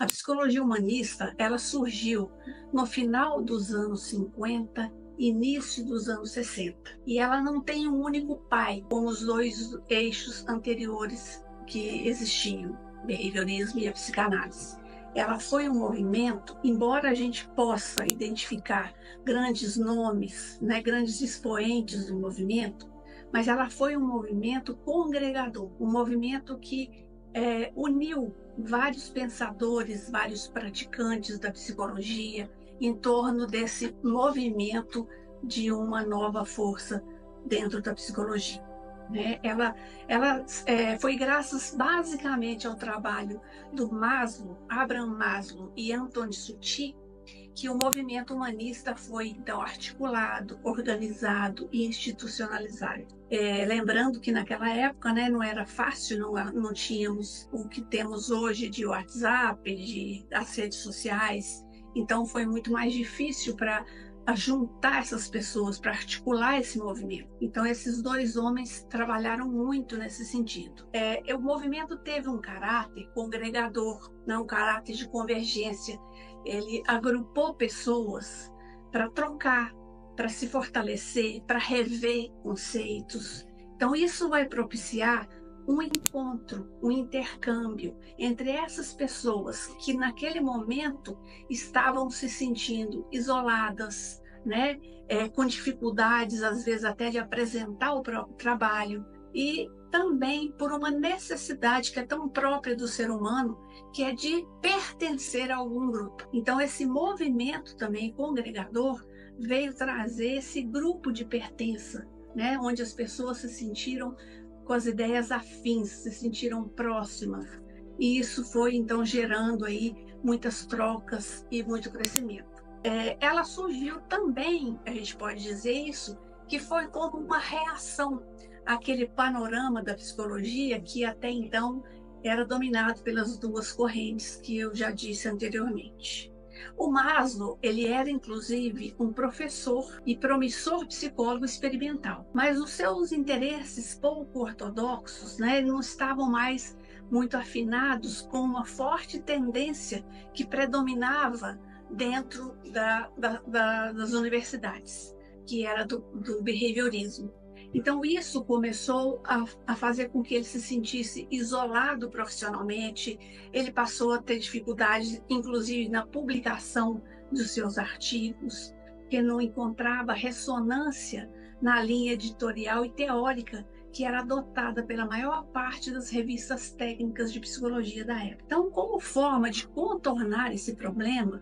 A psicologia humanista, ela surgiu no final dos anos 50, início dos anos 60. E ela não tem um único pai, como os dois eixos anteriores que existiam, o behaviorismo e a psicanálise. Ela foi um movimento, embora a gente possa identificar grandes nomes, né, grandes expoentes do movimento, mas ela foi um movimento congregador, um movimento que uniu vários pensadores, vários praticantes da psicologia em torno desse movimento de uma nova força dentro da psicologia. Né? Ela foi graças basicamente ao trabalho do Maslow, Abraham Maslow e Anthony Sutil, que o movimento humanista foi então articulado, organizado e institucionalizado. Lembrando que naquela época, né, não era fácil, não tínhamos o que temos hoje de WhatsApp, das redes sociais, então foi muito mais difícil para juntar essas pessoas, para articular esse movimento. Então esses dois homens trabalharam muito nesse sentido. O movimento teve um caráter congregador, não um caráter de convergência. Ele agrupou pessoas para trocar, para se fortalecer, para rever conceitos. Então isso vai propiciar um encontro, um intercâmbio entre essas pessoas que naquele momento estavam se sentindo isoladas, né? Com dificuldades, às vezes até de apresentar o próprio trabalho, e também por uma necessidade que é tão própria do ser humano, que é de pertencer a algum grupo. Então esse movimento também congregador veio trazer esse grupo de pertença, né? Onde as pessoas se sentiram com as ideias afins, se sentiram próximas. E isso foi, então, gerando aí muitas trocas e muito crescimento. Ela surgiu também, a gente pode dizer isso, que foi como uma reação àquele panorama da psicologia que até então era dominado pelas duas correntes que eu já disse anteriormente. O Maslow, ele era inclusive um professor e promissor psicólogo experimental, mas os seus interesses pouco ortodoxos, né, não estavam mais muito afinados com uma forte tendência que predominava dentro das universidades, que era do behaviorismo. Então isso começou a fazer com que ele se sentisse isolado profissionalmente. Ele passou a ter dificuldade, inclusive na publicação dos seus artigos, porque não encontrava ressonância na linha editorial e teórica que era adotada pela maior parte das revistas técnicas de psicologia da época. Então, como forma de contornar esse problema,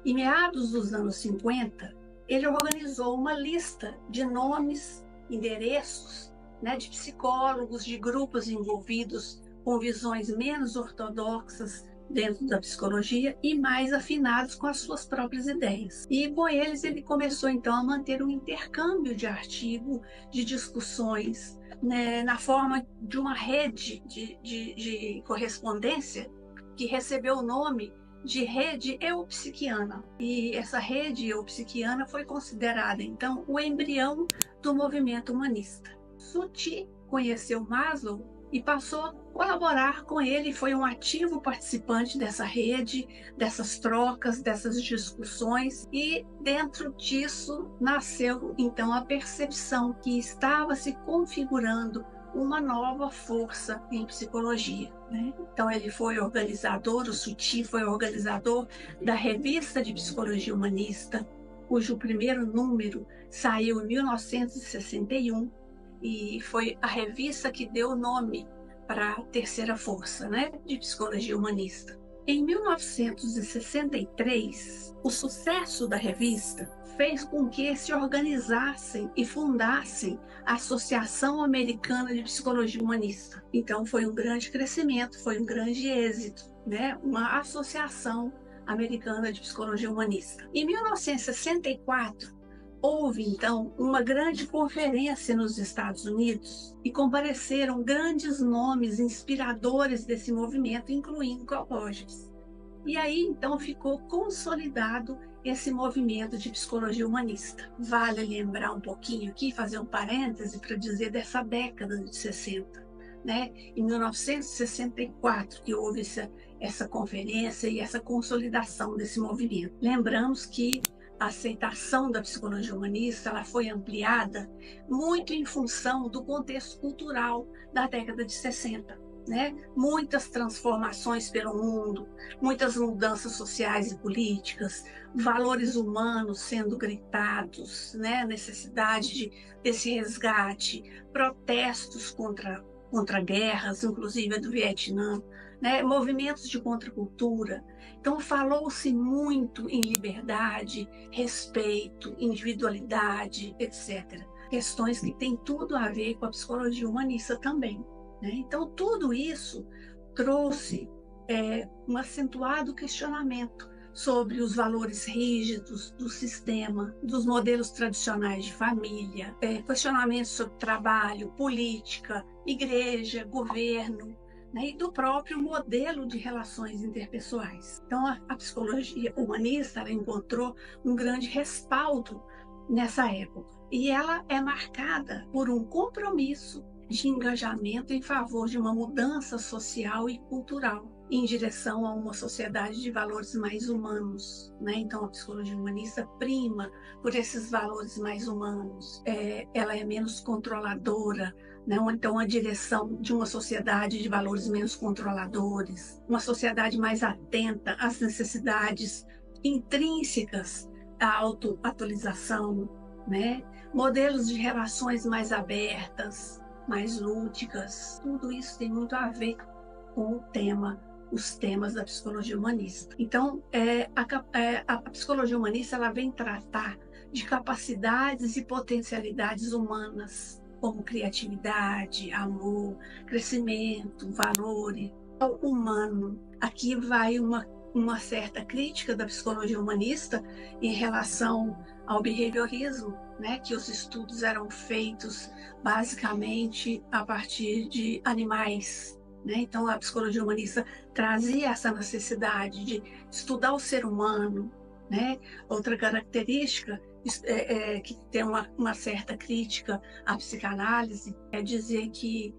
em meados dos anos 50, ele organizou uma lista de nomes, endereços, né, de psicólogos, de grupos envolvidos com visões menos ortodoxas dentro da psicologia e mais afinados com as suas próprias ideias. E com eles ele começou então a manter um intercâmbio de artigo, de discussões, né, na forma de uma rede de correspondência que recebeu o nome de rede eupsiquiana. E essa rede eupsiquiana foi considerada, então, o embrião do movimento humanista. Sutil conheceu Maslow e passou a colaborar com ele, foi um ativo participante dessa rede, dessas trocas, dessas discussões, e dentro disso nasceu, então, a percepção que estava se configurando uma nova força em psicologia. Né? Então ele foi organizador, o Sutil foi organizador da Revista de Psicologia Humanista, cujo primeiro número saiu em 1961 e foi a revista que deu o nome para a terceira força, né, de psicologia humanista. Em 1963, o sucesso da revista fez com que se organizassem e fundassem a Associação Americana de Psicologia Humanista. Então foi um grande crescimento, foi um grande êxito, né? Uma associação americana de psicologia humanista. Em 1964, houve então uma grande conferência nos Estados Unidos e compareceram grandes nomes inspiradores desse movimento, incluindo Carl Rogers. E aí então ficou consolidado esse movimento de psicologia humanista. Vale lembrar um pouquinho aqui, fazer um parêntese para dizer dessa década de 60. né? Em 1964 que houve essa conferência e essa consolidação desse movimento. Lembramos que a aceitação da psicologia humanista ela foi ampliada muito em função do contexto cultural da década de 60. Né? Muitas transformações pelo mundo, muitas mudanças sociais e políticas, valores humanos sendo gritados, né? Necessidade desse resgate, protestos contra guerras, inclusive a do Vietnã, né? Movimentos de contracultura. Então, falou-se muito em liberdade, respeito, individualidade, etc. Questões que têm tudo a ver com a psicologia humanista também. Né? Então, tudo isso trouxe um acentuado questionamento sobre os valores rígidos do sistema, dos modelos tradicionais de família, questionamentos sobre trabalho, política, igreja, governo, né? E do próprio modelo de relações interpessoais. Então, a psicologia humanista ela encontrou um grande respaldo nessa época. E ela é marcada por um compromisso de engajamento em favor de uma mudança social e cultural em direção a uma sociedade de valores mais humanos, né? Então a psicologia humanista prima por esses valores mais humanos, ela é menos controladora, né? Então a direção de uma sociedade de valores menos controladores, uma sociedade mais atenta às necessidades intrínsecas à autoatualização, né? Modelos de relações mais abertas, mais lúdicas, tudo isso tem muito a ver com os temas da psicologia humanista. Então, a psicologia humanista ela vem tratar de capacidades e potencialidades humanas, como criatividade, amor, crescimento, valores, o humano. Aqui vai uma certa crítica da psicologia humanista em relação ao behaviorismo, né, que os estudos eram feitos basicamente a partir de animais. Né? Então, a psicologia humanista trazia essa necessidade de estudar o ser humano. Né? Outra característica que tem uma certa crítica à psicanálise é dizer que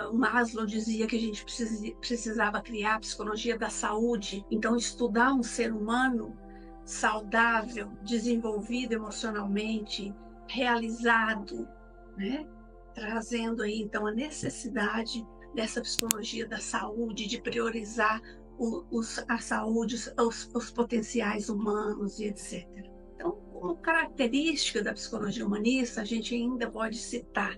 o Maslow dizia que a gente precisava criar a psicologia da saúde. Então, estudar um ser humano saudável, desenvolvido emocionalmente, realizado, né? Trazendo aí então a necessidade dessa psicologia da saúde, de priorizar a saúde, os potenciais humanos e etc. Então, como característica da psicologia humanista, a gente ainda pode citar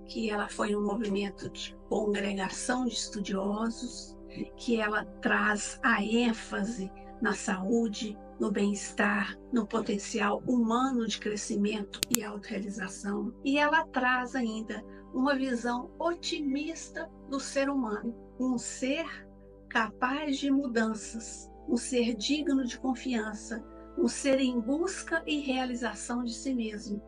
que ela foi um movimento de congregação de estudiosos, que ela traz a ênfase na saúde, no bem-estar, no potencial humano de crescimento e autorrealização. E ela traz ainda uma visão otimista do ser humano, um ser capaz de mudanças, um ser digno de confiança, um ser em busca e realização de si mesmo,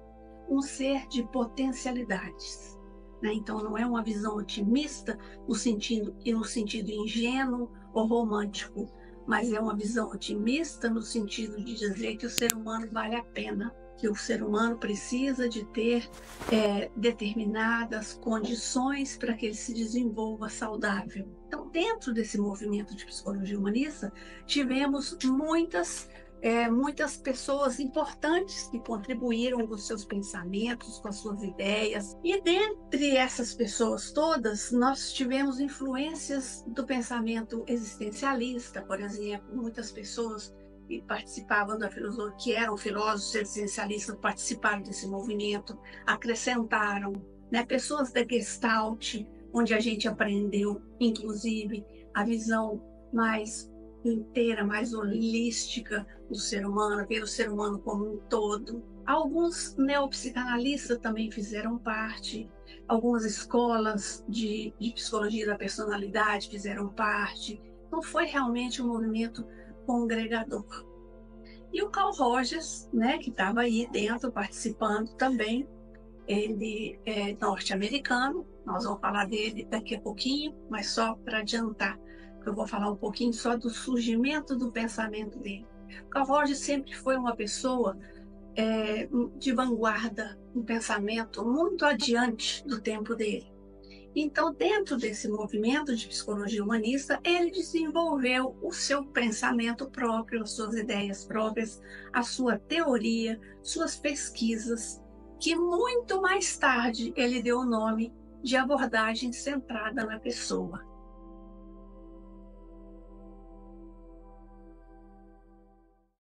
um ser de potencialidades. Né? Então, não é uma visão otimista no sentido ingênuo ou romântico, mas é uma visão otimista no sentido de dizer que o ser humano vale a pena, que o ser humano precisa de ter determinadas condições para que ele se desenvolva saudável. Então, dentro desse movimento de psicologia humanista, tivemos muitas pessoas importantes que contribuíram com os seus pensamentos, com as suas ideias. E dentre essas pessoas todas, nós tivemos influências do pensamento existencialista, por exemplo, muitas pessoas que participavam da filosofia, que eram filósofos existencialistas, participaram desse movimento, acrescentaram, né, pessoas da Gestalt, onde a gente aprendeu, inclusive, a visão mais inteira, mais holística do ser humano, ver o ser humano como um todo. Alguns neopsicanalistas também fizeram parte, algumas escolas de psicologia da personalidade fizeram parte. Então foi realmente um movimento congregador. E o Carl Rogers, né, que estava aí dentro participando também, ele é norte-americano, nós vamos falar dele daqui a pouquinho, mas só para adiantar, eu vou falar um pouquinho só do surgimento do pensamento dele. Carl Rogers sempre foi uma pessoa de vanguarda, um pensamento muito adiante do tempo dele. Então, dentro desse movimento de psicologia humanista, ele desenvolveu o seu pensamento próprio, as suas ideias próprias, a sua teoria, suas pesquisas, que muito mais tarde ele deu o nome de abordagem centrada na pessoa.